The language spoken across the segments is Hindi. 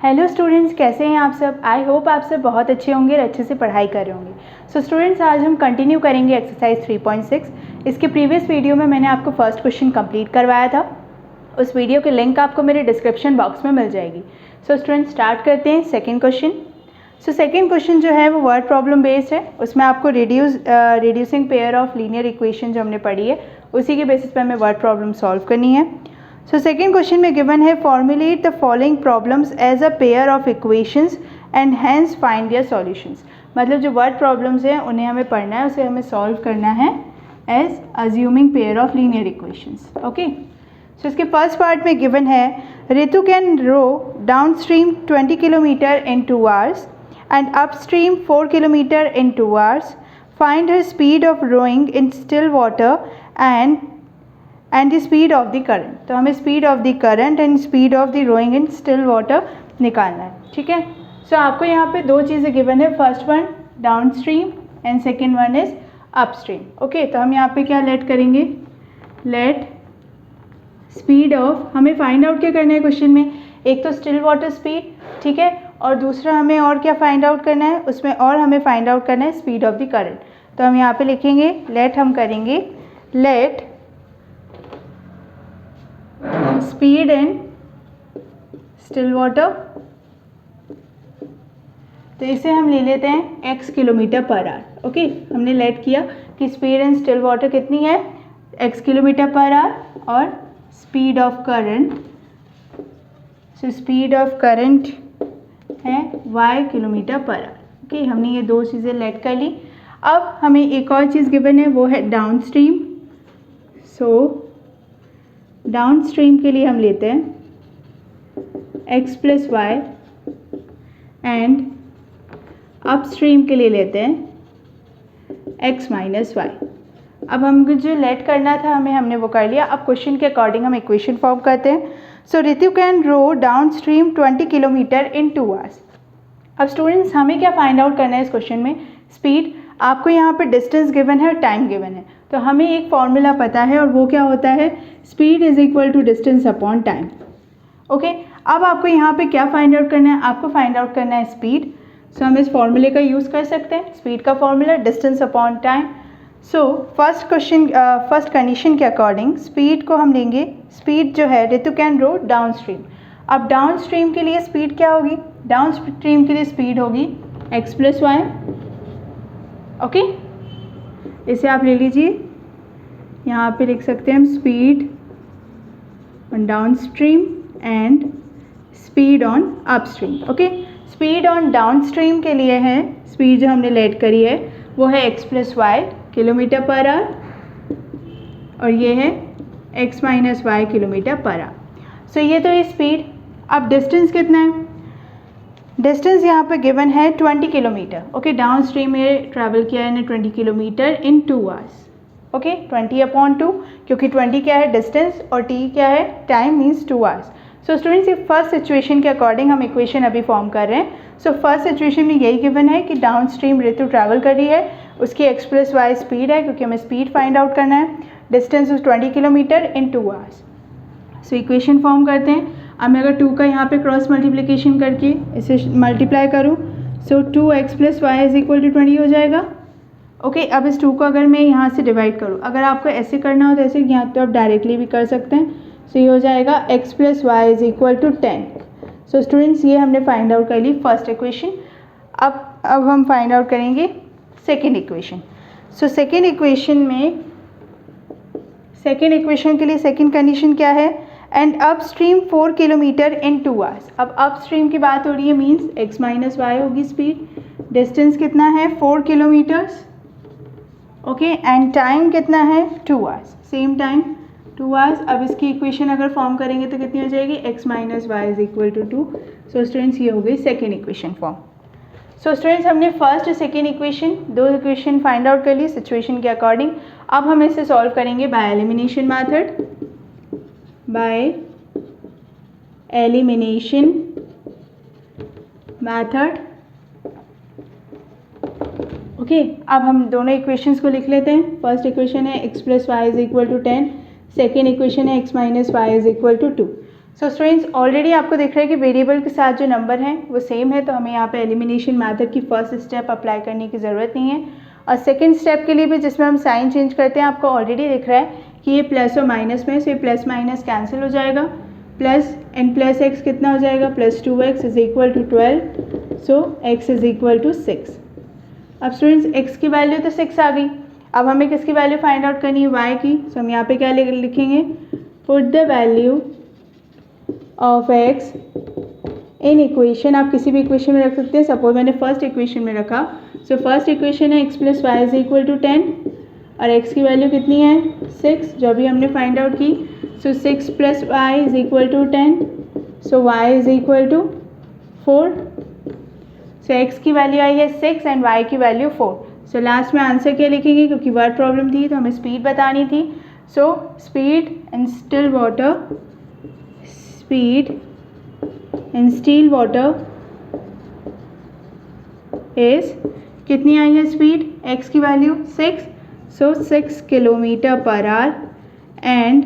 हेलो स्टूडेंट्स, कैसे हैं आप सब। आई होप आप सब बहुत अच्छे होंगे और अच्छे से पढ़ाई कर रहे होंगे। सो स्टूडेंट्स, आज हम कंटिन्यू करेंगे एक्सरसाइज 3.6। इसके प्रीवियस वीडियो में मैंने आपको फर्स्ट क्वेश्चन कंप्लीट करवाया था। उस वीडियो की लिंक आपको मेरे डिस्क्रिप्शन बॉक्स में मिल जाएगी। सो स्टूडेंट्स, स्टार्ट करते हैं सेकेंड क्वेश्चन। सो सेकेंड क्वेश्चन जो है वो वर्ड प्रॉब्लम बेस्ड है। उसमें आपको reducing pair of linear equation जो हमने पढ़ी है उसी के बेसिस पे हमें वर्ड प्रॉब्लम सॉल्व करनी है। सो सेकेंड क्वेश्चन में गिवन है formulate the following problems as a pair of equations and hence find their solutions. मतलब जो वर्ड प्रॉब्लम्स हैं उन्हें हमें पढ़ना है, उसे हमें सॉल्व करना है as assuming pair of linear equations. Okay, so इसके फर्स्ट पार्ट में गिवन है Ritu can row down stream 20 kilometre in 2 hours and upstream 4 kilometer in 2 hours. Find her speed of rowing in still water and the speed of the current. तो हमें speed of the current and speed of the rowing in still water निकालना है। ठीक है, सो आपको यहाँ पे दो चीज़ें गिवन है, first one down stream and second one is upstream. Okay, तो हम यहाँ पे क्या लेट करेंगे, लेट स्पीड ऑफ, हमें फाइंड आउट क्या करना है क्वेश्चन में, एक तो स्टिल वाटर स्पीड, ठीक है, और दूसरा हमें और क्या फाइंड आउट करना है, उसमें और हमें फाइंड आउट करना है स्पीड ऑफ द करंट। तो हम यहाँ पे लिखेंगे लेट, हम करेंगे let speed in still water, तो इसे हम ले लेते हैं x kilometre per our. Okay, हमने लेट किया कि स्पीड इन स्टिल वाटर कितनी है, x किलोमीटर पर आवर, और speed of current, so speed of current है y kilometre per our. Okay, हमने ये दो चीज़ें लेट कर ली। अब हमें एक और चीज़ गिवन है, वो है downstream. So downstream के लिए हम लेते हैं x plus y and upstream के लिए लेते हैं x माइनस वाई। अब हमको जो लेट करना था हमने वो कर लिया। अब क्वेश्चन के अकॉर्डिंग हम इक्वेशन फॉर्म करते हैं। So Ritu can row down stream 20 kilometre in 2 hours। अब स्टूडेंट्स, हमें क्या फाइंड आउट करना है इस क्वेश्चन में, स्पीड। आपको यहाँ पे डिस्टेंस गिवन है और टाइम गिवन है, तो हमें एक फॉर्मूला पता है और वो क्या होता है, speed is equal to distance upon time. Okay, अब आपको यहाँ पे क्या फाइंड आउट करना है, आपको फाइंड आउट करना है स्पीड। सो हम इस फॉर्मूले का यूज़ कर सकते हैं, स्पीड का formula distance upon time. So first condition के अकॉर्डिंग स्पीड को हम लेंगे, स्पीड जो है Ritu can row down stream. अब डाउन स्ट्रीम के लिए स्पीड क्या होगी, डाउन स्ट्रीम के लिए स्पीड होगी x प्लस वाई। ओके, इसे आप ले लीजिए, यहाँ पे लिख सकते हैं हम speed on down stream and speed on up stream. Okay, speed on down stream के लिए है, स्पीड जो हमने लेट करी है वो है x plus y kilometre per hour, और ये है x minus y kilometre per hour. So ये तो ये स्पीड। अब डिस्टेंस कितना है, डिस्टेंस यहाँ पे गिवन है 20 किलोमीटर। ओके, डाउन स्ट्रीम में ट्रैवल किया है 20 किलोमीटर इन 2 hours। ओके, 20/2, क्योंकि 20 क्या है डिस्टेंस और t क्या है time, means 2 hours। So students, ये फर्स्ट सिचुएशन के अकॉर्डिंग हम इक्वेशन अभी फॉर्म कर रहे हैं। सो फर्स्ट सिचुएशन में यही गिवन है कि डाउन स्ट्रीम रितु ट्रैवल कर रही है, उसकी x प्लस वाई स्पीड है, क्योंकि हमें स्पीड फाइंड आउट करना है, distance 20 kilometre in 2 hours। So equation form करते हैं। अब मैं अगर 2 का यहाँ पे क्रॉस मल्टीप्लिकेशन करके इसे मल्टीप्लाई करूँ, so 2x plus y is equal to 20 हो जाएगा। ओके, अब इस 2 को अगर मैं यहाँ से डिवाइड करूँ, अगर आपको ऐसे करना हो तो ऐसे, यहाँ तो आप डायरेक्टली भी कर सकते हैं। सो ये हो जाएगा x plus y is equal to 10। So students, ये हमने फाइंड आउट कर ली फर्स्ट इक्वेशन। अब हम फाइंड आउट करेंगे second equation. So second equation के लिए सेकेंड कंडीशन क्या है, and up stream 4 kilometre in 2 hours। अब अप स्ट्रीम की बात हो रही है, मीन्स x माइनस वाई होगी स्पीड, डिस्टेंस कितना है 4 किलोमीटर्स। ओके, एंड टाइम कितना है 2 hours, सेम टाइम 2 hours। अब इसकी इक्वेशन अगर फॉर्म करेंगे तो कितनी हो जाएगी, x minus y is equal to 2। So students, ये हो गई second equation form. So students, हमने फर्स्ट और सेकेंड इक्वेशन, दो इक्वेशन फाइंड आउट कर ली सिचुएशन के अकॉर्डिंग। अब हम इसे सॉल्व करेंगे by elimination method, by elimination method. Okay, अब हम दोनों इक्वेशंस को लिख लेते हैं। फर्स्ट इक्वेशन है x plus y is equal to 10, second equation है x minus y is equal to 2। So students already आपको दिख रहा है कि वेरिएबल के साथ जो नंबर हैं वो सेम है, तो हमें यहाँ पे एलिमिनेशन मेथड की फर्स्ट स्टेप अप्लाई करने की ज़रूरत नहीं है। और सेकंड स्टेप के लिए भी जिसमें हम साइन चेंज करते हैं, आपको ऑलरेडी दिख रहा है कि ये प्लस और माइनस में, सो ये प्लस माइनस कैंसिल हो जाएगा, प्लस एंड प्लस एक्स कितना हो जाएगा, plus 2x is equal to 12, so x is equal to 6। अब स्टूडेंट्स x की वैल्यू तो 6 आ गई, अब हमें किसकी वैल्यू फाइंड आउट करनी है, y की। सो हम यहाँ पे क्या लिखेंगे, put the value of x in equation, आप किसी भी इक्वेशन में रख सकते हैं, सपोज मैंने फर्स्ट इक्वेशन में रखा, सो फर्स्ट इक्वेशन है x plus y is equal to 10 और x की वैल्यू कितनी है 6 जो अभी हमने फाइंड आउट की। So 6 plus y is equal to 10, so y is equal to 4। So x की वैल्यू आई है 6 एंड y की वैल्यू 4। सो लास्ट में आंसर क्या लिखेंगे, क्योंकि वर्ड प्रॉब्लम थी तो हमें स्पीड बतानी थी। So speed in still water, speed in still water is, कितनी आई है स्पीड, x की value 6, so 6 kilometre per hour and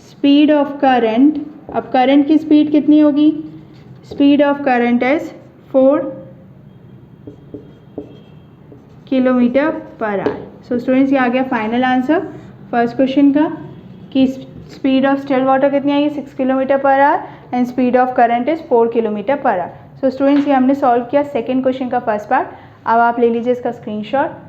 speed of current, अब करंट की स्पीड कितनी होगी, speed of current is 4 kilometre per hour. So students ये आ गया फाइनल आंसर फर्स्ट क्वेश्चन का कि स्पीड ऑफ स्टिल वाटर कितनी आई है 6 kilometre per hour and speed of current is 4 kilometre per hour. So students ये हमने सॉल्व किया सेकेंड क्वेश्चन का फर्स्ट पार्ट। अब आप ले लीजिए इसका screenshot.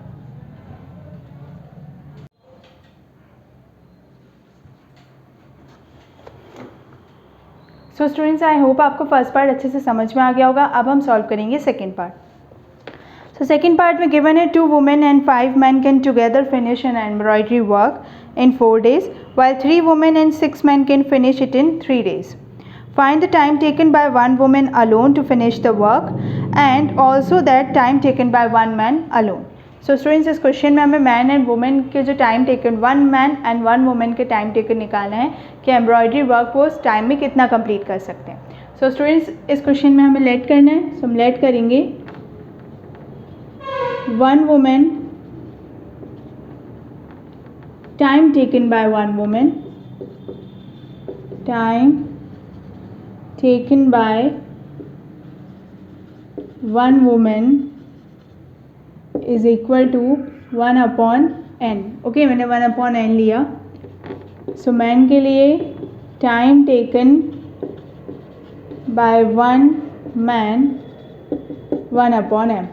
So students I hope आपको फर्स्ट पार्ट अच्छे से समझ में आ गया होगा। अब हम सॉल्व करेंगे second part. So second part में गिवन है 2 women and 5 men can together finish an embroidery work in 4 days while 3 women and 6 men can finish it in 3 days. Find the time taken by 1 woman alone to finish the work and also that time taken by 1 man alone. So students इस क्वेश्चन में हमें मैन एंड वुमेन के जो time taken, 1 man and 1 women के टाइम टेकन निकालना है कि एम्ब्रॉयडरी वर्क वो उस टाइम में कितना कंप्लीट कर सकते हैं। सो स्टूडेंट्स इस क्वेश्चन में हमें लेट करना है, सो हम लेट करेंगे 1 woman, time taken by 1 woman, time taken by 1 woman is equal to 1 upon n। Okay मैंने 1 upon n लिया। सो मैन के लिए time taken by 1 man 1 upon m।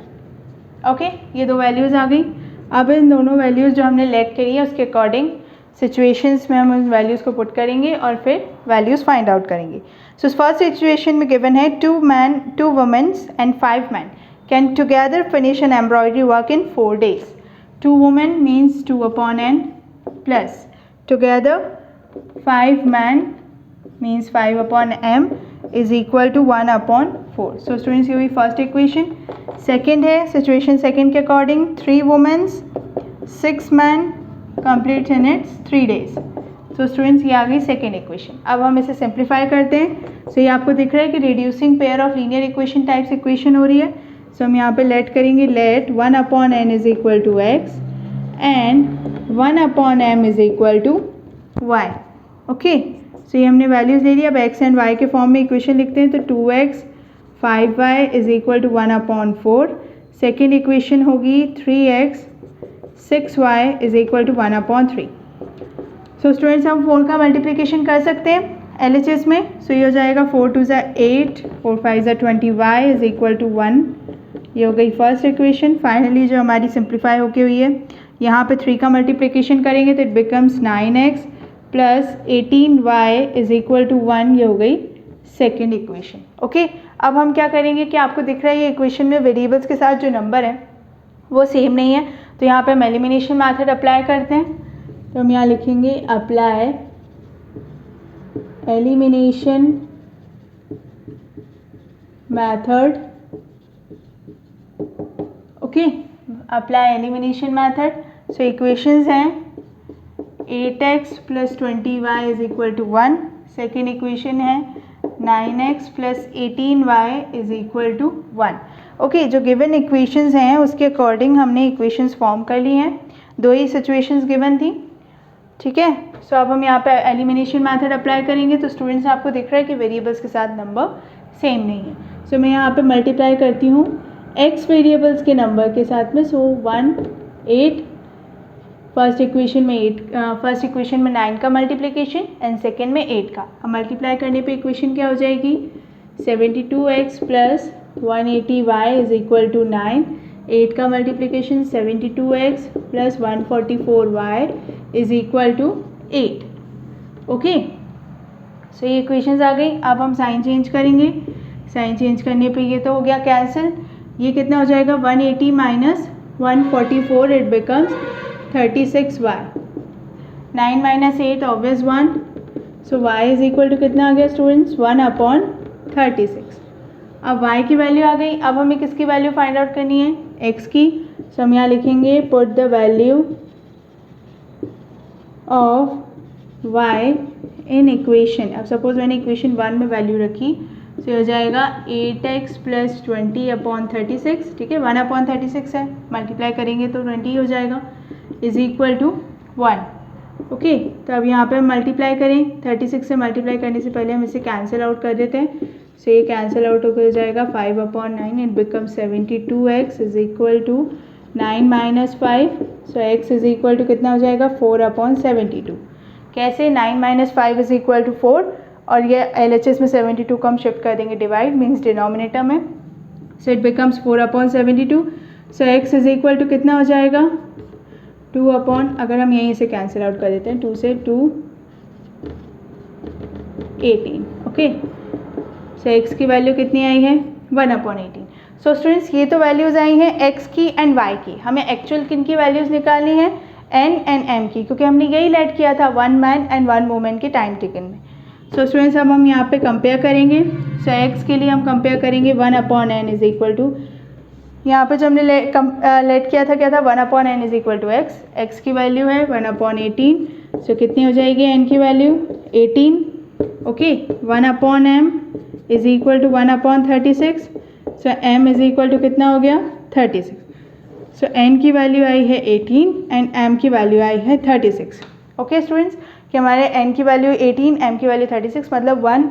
Okay ये दो वैल्यूज़ आ गई। अब इन दोनों वैल्यूज़ जो हमने लेट करी है उसके अकॉर्डिंग सिचुएशंस में हम उन वैल्यूज़ को पुट करेंगे और फिर वैल्यूज़ फाइंड आउट करेंगे। सो फर्स्ट सिचुएशन में गिवन है 2 womens and 5 man can together finish an embroidery work in 4 days। 2 women means 2 upon n plus together 5 man means 5 upon m is equal to 1 upon 4। So students ये हुई फर्स्ट इक्वेशन। सेकेंड है सिचुएशन सेकेंड के according 3 womens 6 man complete in its 3 days। सो स्टूडेंट्स ये आ गई सेकेंड इक्वेशन। अब हम इसे सिंप्लीफाई करते हैं। सो ये आपको दिख रहा है कि reducing pair of linear equation types equation हो रही है। सो हम यहाँ पे लेट करेंगे, let 1 upon n is equal to x and 1 upon m is equal to y। Okay so ये हमने वैल्यूज़ ले लिया। अब x एंड y के फॉर्म में इक्वेशन लिखते हैं, तो 2x 5y is equal to 1 upon 4। Second equation होगी 3x 6y is equal to 1 upon 3। So students हम 4 का मल्टीप्लिकेशन कर सकते हैं LHS में। सो ये हो जाएगा 4 2 8, 4 5 20y इज इक्वल टू 1। ये हो गई फर्स्ट इक्वेशन। फाइनली जो हमारी सिंप्लीफाई होके हुई है, यहाँ पे 3 का मल्टीप्लिकेशन करेंगे तो it becomes 9x plus 18y is equal to 1। ये हो गई सेकेंड इक्वेशन। ओके अब हम क्या करेंगे कि आपको दिख रहा है ये इक्वेशन में वेरिएबल्स के साथ जो नंबर है वो सेम नहीं है, तो यहाँ पे हम एलिमिनेशन मेथड अप्लाई करते हैं। तो हम यहाँ लिखेंगे apply elimination method. Okay apply elimination method. So equations हैं 8x plus 20y is equal to 1। Second equation है 9x plus 18y is equal to 1। Okay जो गिवन इक्वेशंस हैं उसके अकॉर्डिंग हमने इक्वेशंस फॉर्म कर ली हैं। दो ही सिचुएशंस गिवन थी। ठीक है। सो अब हम यहाँ पे एलिमिनेशन मेथड अप्लाई करेंगे। तो स्टूडेंट्स आपको दिख रहा है कि वेरिएबल्स के साथ नंबर सेम नहीं है। सो मैं यहाँ पे मल्टीप्लाई करती हूँ एक्स वेरिएबल्स के नंबर के साथ में। सो 1 8, फर्स्ट इक्वेशन में 9 का मल्टीप्लिकेशन एंड सेकेंड में 8 का। अब मल्टीप्लाई करने पे इक्वेशन क्या हो जाएगी, 72x plus 180y is equal to 9। 8 का multiplication 72x plus 144y is equal to 8। Okay, so ये इक्वेशंस आ गई। अब हम साइन चेंज करेंगे। साइन चेंज करने पे ये तो हो गया कैंसिल। ये कितना हो जाएगा, 180 minus 144 it becomes 36y। 9 minus 8 obvious 1। So y is equal to कितना आ गया स्टूडेंट्स, 1/36। अब y की वैल्यू आ गई। अब हमें किसकी वैल्यू फाइंड आउट करनी है, x की। सो हम यहाँ लिखेंगे put the value of y in equation. अब सपोज मैंने इक्वेशन 1 में वैल्यू रखी, तो हो जाएगा 8x प्लस 20/36। ठीक है, 1/36 है, मल्टीप्लाई करेंगे तो 20 हो जाएगा, इज इक्वल टू 1। ओके, तो अब यहाँ पे हम मल्टीप्लाई करें। 36 से मल्टीप्लाई करने से पहले हम इसे कैंसिल आउट कर देते हैं। सो ये कैंसिल आउट होकर हो जाएगा 5/9, it become 72x is equal to 9 minus 5। So x is equal to कितना हो जाएगा, 4/72। कैसे, 9 माइनस 5 इज इक्वल टू 4, और ये LHS में 72 को हम शिफ्ट कर देंगे डिवाइड, मीन्स डिनोमिनेटर में। So it becomes 4/72। So x is equal to कितना हो जाएगा, 2 अगर हम यहीं से कैंसिल आउट कर देते हैं, 2 से 2 18। ओके, सो x की वैल्यू कितनी आई है, 1/18। सो स्टूडेंट्स ये तो वैल्यूज़ आई हैं x की एंड y की। हमें एक्चुअल किन की वैल्यूज़ निकालनी है, n एंड m की, क्योंकि हमने यही लेट किया था 1 मैन एंड 1 वूमेन के टाइम टेकन में। सो स्टूडेंट्स अब हम यहाँ पे कंपेयर करेंगे। सो x के लिए हम कंपेयर करेंगे 1/n इज इक्वल टू, यहाँ पे जो हमने लेट किया था क्या था, 1/n is equal to x की वैल्यू है 1/18। सो कितनी हो जाएगी n की value, 18। Okay, 1/m is equal to 1/36। So m is equal to कितना हो गया, 36। सो n की वैल्यू आई है 18 एंड m की वैल्यू आई है 36। ओके स्टूडेंट्स, कि हमारे n की वैल्यू 18, m की वैल्यू 36, मतलब 1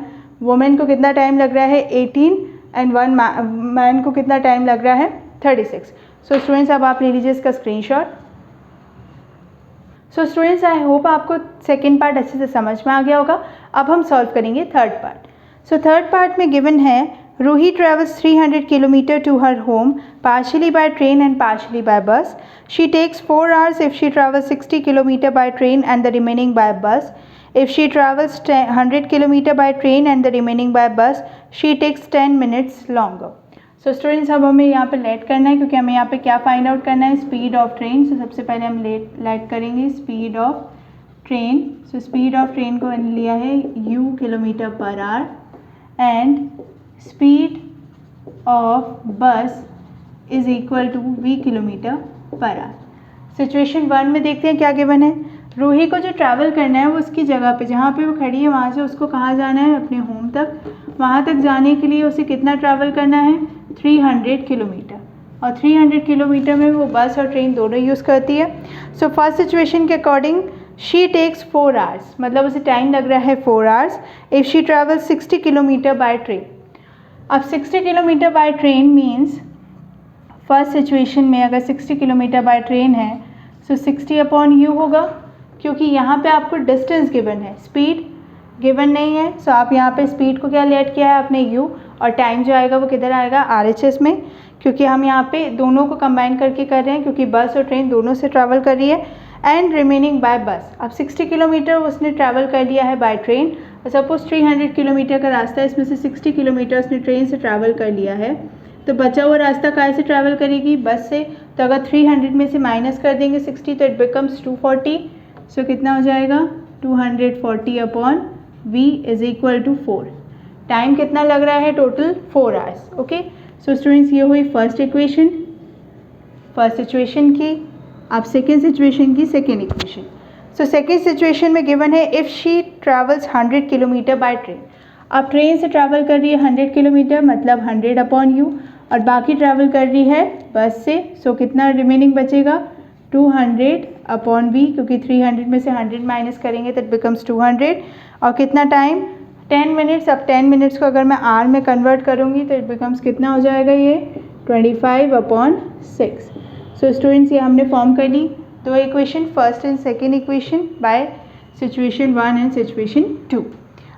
वुमेन को कितना टाइम लग रहा है, 18, एंड 1 मैन को कितना टाइम लग रहा है, 36। सो स्टूडेंट्स अब आप ले लीजिए इसका screenshot. So students I hope आपको सेकेंड पार्ट अच्छे से समझ में आ गया होगा। अब हम सॉल्व करेंगे third part. So third part में गिवन है Ruhi travels 300 kilometer to her home partially by train and partially by bus. She takes 4 hours if she travels 60 kilometer by train and the remaining by bus. If she travels 100 kilometer by train and the remaining by bus, she takes 10 minutes longer. So students अब हमें यहाँ पे लेट करना है, क्योंकि हमें यहाँ पे क्या फाइंड आउट करना है, स्पीड ऑफ ट्रेन। सो सबसे पहले हम लेट करेंगे speed of train. So speed of train को मैंने लिया है u kilometre per hour and speed of bus is equal to v kilometre per hour. Situation 1 में देखते हैं क्या गिवन है। रूही को जो ट्रैवल करना है वो उसकी जगह पे जहाँ पे वो खड़ी है वहाँ से उसको कहाँ जाना है, अपने होम तक। वहाँ तक जाने के लिए उसे कितना ट्रैवल करना है, 300 किलोमीटर, और 300 किलोमीटर में वो बस और ट्रेन दोनों यूज़ करती है। सो फर्स्ट सिचुएशन के अकॉर्डिंग शी टेक्स 4 आवर्स, मतलब उसे टाइम लग रहा है 4 hours if she travels 60 kilometre by train. अब 60 kilometre by train means first situation में अगर 60 किलोमीटर बाय ट्रेन है सो 60/u होगा, क्योंकि यहाँ पे आपको डिस्टेंस गिवन है, स्पीड गिवन नहीं है। सो आप यहाँ पे स्पीड को क्या लेट किया है, अपने u, और टाइम जो आएगा वो किधर आएगा, RHS में, क्योंकि हम यहाँ पे दोनों को कंबाइन करके कर रहे हैं, क्योंकि बस और ट्रेन दोनों से ट्रैवल कर रही है। एंड रिमेनिंग बाय बस। अब 60 किलोमीटर उसने ट्रैवल कर लिया है बाय ट्रेन, और सपोज 300 किलोमीटर का रास्ता है, इसमें से 60 किलोमीटर उसने ट्रेन से ट्रैवल कर लिया है, तो बचा हुआ रास्ता काय से ट्रैवल करेगी, बस से। तो अगर 300 में से माइनस कर देंगे 60 तो इट बिकम्स 240। सो कितना हो जाएगा, 240/v is equal to 4। Time कितना लग रहा है, total 4 hours. Okay, so students ये हुई फर्स्ट इक्वेशन, फर्स्ट सिचुएशन की। अब सेकेंड सिचुएशन की second equation. So second situation में गिवन है if she travels 100 kilometre by train. अब ट्रेन से ट्रैवल कर रही है 100 किलोमीटर, मतलब 100/u, और बाकी ट्रैवल कर रही है बस से। सो कितना रिमेनिंग बचेगा, 200 अपॉन वी, क्योंकि 300 में से 100 माइनस करेंगे तो इट बिकम्स 200। और कितना टाइम, 10 मिनट्स। अब 10 मिनट्स को अगर मैं आर में कन्वर्ट करूँगी तो इट बिकम्स कितना हो जाएगा ये 25/6। सो स्टूडेंट्स, ये हमने फॉर्म कर ली दो equation, first and second equation by situation 1 and situation 2।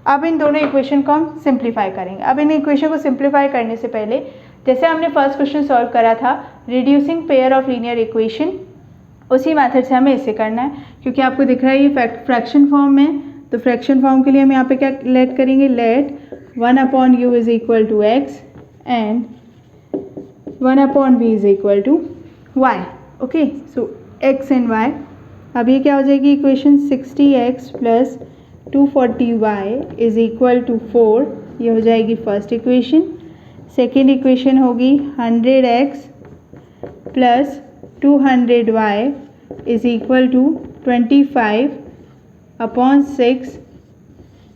अब इन दोनों इक्वेशन को हम सिंप्लीफाई करेंगे। अब इन इक्वेशन को सिंप्लीफाई करने से पहले, जैसे हमने फर्स्ट क्वेश्चन सॉल्व करा था reducing pair of linear equation, उसी मेथड से हमें इसे करना है। क्योंकि आपको दिख रहा है ये फ्रैक्शन फॉर्म में, तो फ्रैक्शन फॉर्म के लिए हम यहाँ पे क्या लेट करेंगे, let 1/u is equal to x and 1/v is equal to y. Okay, so x and y। अब ये क्या हो जाएगी equation, 60x plus 240y is equal to 4, ये हो जाएगी फर्स्ट इक्वेशन। सेकेंड इक्वेशन होगी 100x plus 200y is equal to 25/6,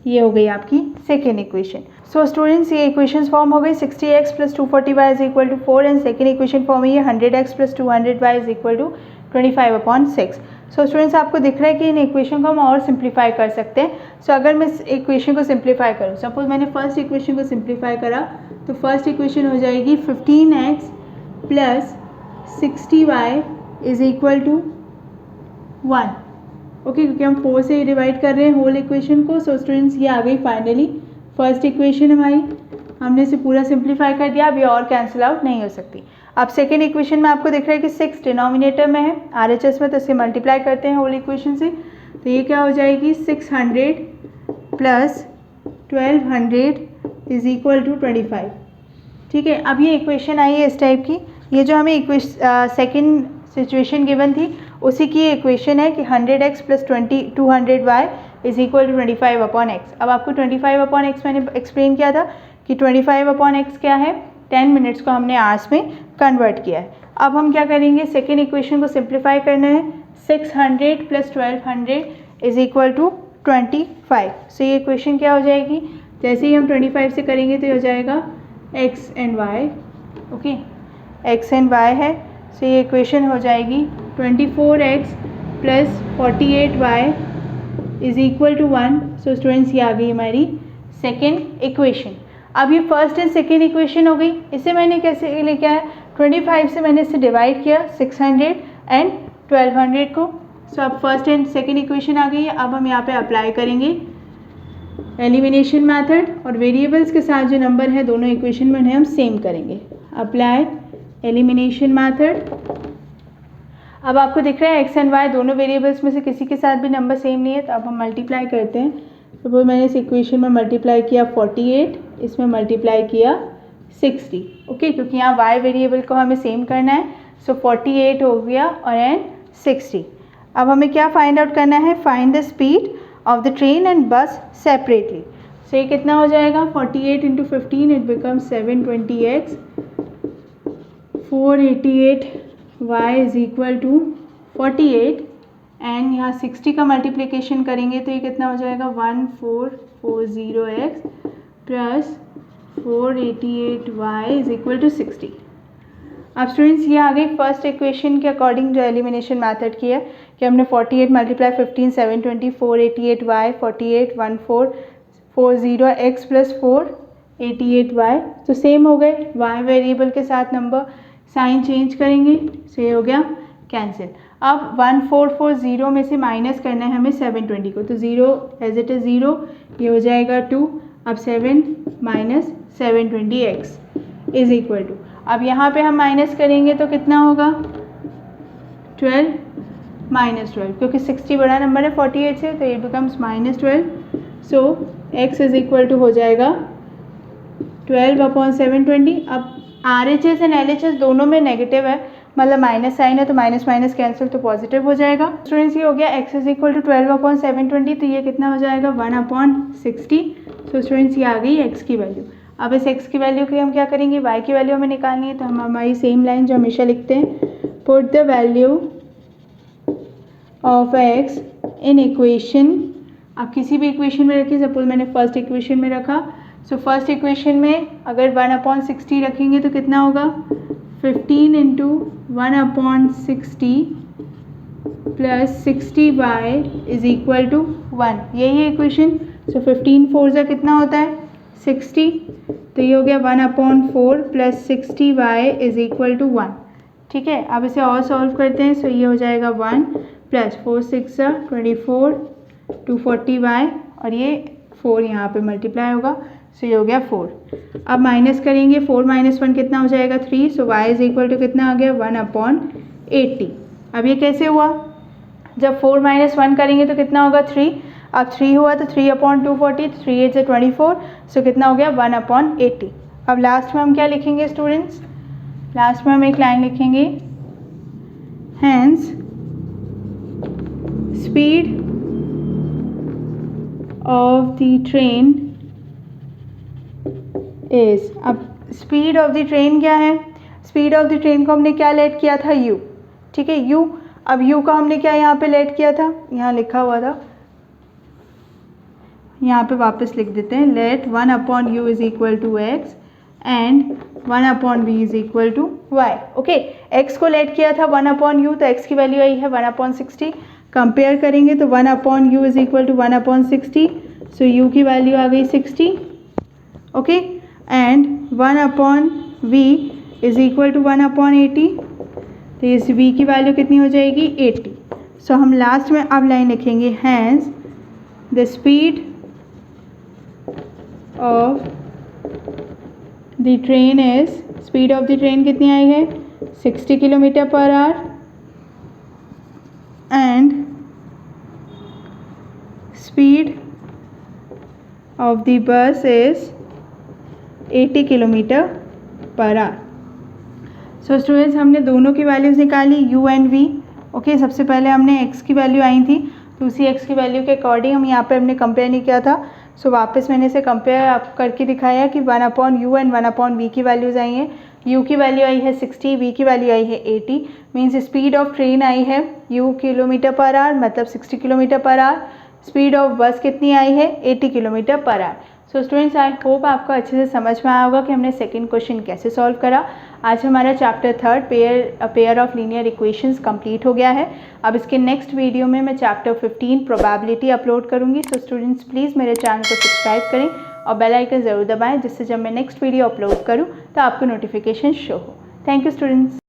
ये हो गई आपकी सेकेंड इक्वेशन। सो स्टूडेंट्स, ये इक्वेशंस फॉर्म हो गई 60x plus 240y is equal to 4 and second equation form हुई है 100x plus 200y is equal to 25/6। So students, आपको दिख रहा है कि इन इक्वेशन को हम और सिंप्लीफाई कर सकते हैं। सो अगर मैं इस इक्वेशन को सिंप्लीफाई करूँ, सपोज मैंने फर्स्ट इक्वेशन को सिंप्लीफाई करा, तो फर्स्ट इक्वेशन हो जाएगी 15x plus 60y is equal to 1। Okay, क्योंकि हम 4 से डिवाइड कर रहे हैं होल इक्वेशन को। सो स्टूडेंट्स, ये आ गई फाइनली फर्स्ट इक्वेशन हमारी, हमने इसे पूरा सिंप्लीफाई कर दिया। अब ये और कैंसिल आउट नहीं हो सकती। अब सेकेंड इक्वेशन में आपको दिख रहा है कि 6 डिनोमिनेटर में है, RHS में, तो इसे मल्टीप्लाई करते हैं होल इक्वेशन से, तो ये क्या हो जाएगी 600 प्लस 1200 इज इक्वल टू 25। ठीक है, अब ये इक्वेशन आई है इस टाइप की। ये जो हमें सेकेंड सिचुएशन गिवन थी उसी की इक्वेशन है कि 100x plus 200y is equal to 25/x। अब आपको 25/x मैंने एक्सप्लेन किया था कि 25/x क्या है, 10 मिनट्स को हमने आवर्स में कन्वर्ट किया है। अब हम क्या करेंगे, सेकेंड इक्वेशन को सिंप्लीफाई करना है। 600 प्लस 1200 इज इक्वल टू 25। सो ये इक्वेशन क्या हो जाएगी, जैसे ही हम 25 से करेंगे तो ये हो जाएगा x and y। Okay, x and y है, सो ये इक्वेशन हो जाएगी 24x plus 48y is equal to 1। So students, ये आ गई हमारी सेकेंड इक्वेशन। अब ये फर्स्ट एंड सेकेंड इक्वेशन हो गई। इसे मैंने कैसे लिखा है, 25 से मैंने इसे डिवाइड किया 600 एंड 1200 को। सो अब फर्स्ट एंड सेकेंड इक्वेशन आ गई है। अब हम यहाँ पे अप्लाई करेंगे एलिमिनेशन मेथड, और वेरिएबल्स के साथ जो नंबर है दोनों इक्वेशन में उन्हें हम सेम करेंगे। Apply elimination method. अब आपको दिख रहा है x एंड y दोनों वेरिएबल्स में से किसी के साथ भी नंबर सेम नहीं है, तो अब हम मल्टीप्लाई करते हैं। सपोज मैंने इस इक्वेशन में मल्टीप्लाई किया 48, इसमें मल्टीप्लाई किया 60। ओके, क्योंकि यहाँ y वेरिएबल को हमें सेम करना है। सो 48 हो गया और एंड 60। अब हमें क्या फाइंड आउट करना है, find the speed of the train and bus separately. So ये कितना हो जाएगा, 48 into 15 it becomes 720x, 488y is equal to 48 and यहाँ 60 का मल्टीप्लिकेशन करेंगे तो ये कितना हो जाएगा 1440x plus 488y is equal to 60। अब स्टूडेंट्स, ये आ गई फर्स्ट इक्वेशन के अकॉर्डिंग जो एलिमिनेशन मेथड की है कि हमने 48 multiply 15 720 488y 48 1440x plus 488y, तो सेम हो गए। y वेरिएबल के साथ नंबर साइन चेंज करेंगे, सो ये हो गया कैंसिल। अब 1440 में से माइनस करना है हमें 720 को, तो 0 एज इट इज़ 0, ये हो जाएगा 2। अब 7 minus 720x is equal to, अब यहाँ पे हम माइनस करेंगे तो कितना होगा 12 माइनस 12, क्योंकि 60 बड़ा नंबर है 48 से, तो ये becomes minus 12। So x is equal to हो जाएगा 12/720। अब RHS एंड LHS दोनों में नेगेटिव है, मतलब माइनस साइन है, तो माइनस माइनस कैंसिल तो पॉजिटिव हो जाएगा। स्टूडेंट्स, ये हो गया x इज इक्वल टू 12/720, तो ये कितना हो जाएगा 1/60। सो स्टूडेंट्स, ये आ गई x की वैल्यू। अब इस x की वैल्यू की हम क्या करेंगे, y की वैल्यू हमें निकालनी है, तो हम हमारी सेम लाइन जो हमेशा लिखते हैं, put the value of x in equation. आप किसी भी इक्वेशन में रखिए, सपोज मैंने फर्स्ट इक्वेशन में रखा, सो फर्स्ट इक्वेशन में अगर 1/60 रखेंगे तो कितना होगा 15 into 1/60 plus 60y is equal to 1, यही है इक्वेशन। सो 15 4 से कितना होता है 60, तो ये हो गया 1/4 plus 60y is equal to 1। ठीक है, अब इसे और सॉल्व करते हैं। सो ये हो जाएगा 1 प्लस 4 6 24 240y और ये 4 यहाँ पे मल्टीप्लाई होगा। सो ये हो गया 4। अब माइनस करेंगे, 4 - 1 कितना हो जाएगा 3। सो y इज इक्वल टू कितना आ गया 1/80। अब ये कैसे हुआ, जब 4 - 1 करेंगे तो कितना होगा 3। अब 3 हुआ तो 3/240, 3 8 से 24। सो कितना हो गया 1/80। अब लास्ट में हम क्या लिखेंगे स्टूडेंट्स, लास्ट में हम एक लाइन लिखेंगे, hence speed of the train is. अब स्पीड ऑफ द ट्रेन क्या है, स्पीड ऑफ द ट्रेन को हमने क्या लेट किया था u। ठीक है, u। अब u का हमने क्या यहाँ पे लेट किया था, यहाँ लिखा हुआ था, यहाँ पे वापस लिख देते हैं, let 1/u is equal to x and 1/v is equal to y। Okay, x को लेट किया था 1/u, तो x की वैल्यू आई है 1/60। कंपेयर करेंगे तो 1/u is equal to 1/60। So u की वैल्यू आ गई 60। Okay, and 1/v is equal to 1/80। तो इस v की वैल्यू कितनी हो जाएगी 80। सो हम लास्ट में अब लाइन लिखेंगे, hence the speed of the train is, speed of the train कितनी आई है 60 km/h and speed of the bus is 80 km/h। So students, हमने दोनों की वैल्यूज़ निकाली u एंड v। ओके, सबसे पहले हमने x की वैल्यू आई थी, तो उसी x की वैल्यू के अकॉर्डिंग हम यहाँ पे हमने कंपेयर नहीं किया था। सो वापस मैंने इसे कंपेयर करके दिखाया कि 1/u एंड 1/v की वैल्यूज़ आई हैं। u की वैल्यू आई है 60, v की वैल्यू आई है 80। मीन्स स्पीड ऑफ ट्रेन आई है u km/h, मतलब 60 km/h। स्पीड ऑफ बस कितनी आई है 80 km/h। So students, I hope आपको अच्छे से समझ में आया होगा कि हमने सेकंड क्वेश्चन कैसे सॉल्व करा। आज हमारा chapter 3 pair of linear equations complete हो गया है। अब इसके नेक्स्ट वीडियो में मैं चैप्टर 15 प्रोबेबिलिटी अपलोड करूंगी। सो स्टूडेंट्स, प्लीज़ मेरे चैनल को सब्सक्राइब करें और बेल आइकन ज़रूर दबाएं, जिससे जब मैं नेक्स्ट वीडियो अपलोड करूँ तो आपको नोटिफिकेशन शो हो। Thank you students.